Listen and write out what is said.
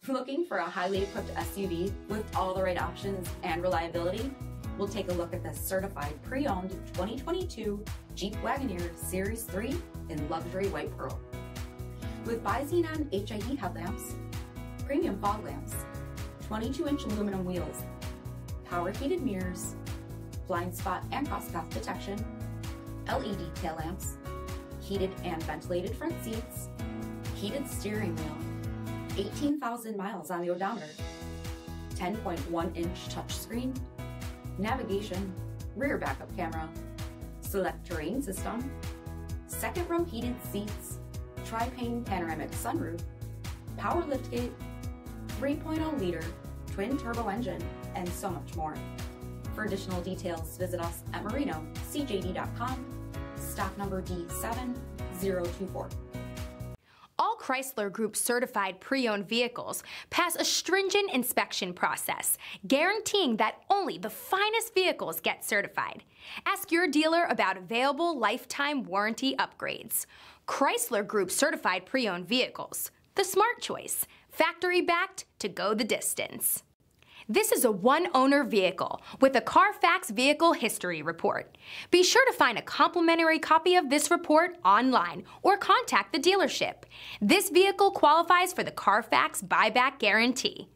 Looking for a highly equipped SUV with all the right options and reliability? We'll take a look at the certified pre-owned 2022 Jeep Wagoneer Series 3 in luxury white pearl. With bi-xenon HID headlamps, premium fog lamps, 22-inch aluminum wheels, power heated mirrors, blind spot and crosspath detection, LED tail lamps, heated and ventilated front seats, heated steering wheel, 18,000 miles on the odometer, 10.1-inch touchscreen, navigation, rear backup camera, SELEC-TERRAIN system, second row heated seats, tri-pane panoramic sunroof, power liftgate, 3.0-liter twin turbo engine, and so much more. For additional details, visit us at Marino, cjd.com, stock number D7024. All Chrysler Group certified pre-owned vehicles pass a stringent inspection process, guaranteeing that only the finest vehicles get certified. Ask your dealer about available lifetime warranty upgrades. Chrysler Group certified pre-owned vehicles, the smart choice, factory backed to go the distance. This is a one-owner vehicle with a CARFAX vehicle history report. Be sure to find a complimentary copy of this report online or contact the dealership. This vehicle qualifies for the CARFAX buyback guarantee.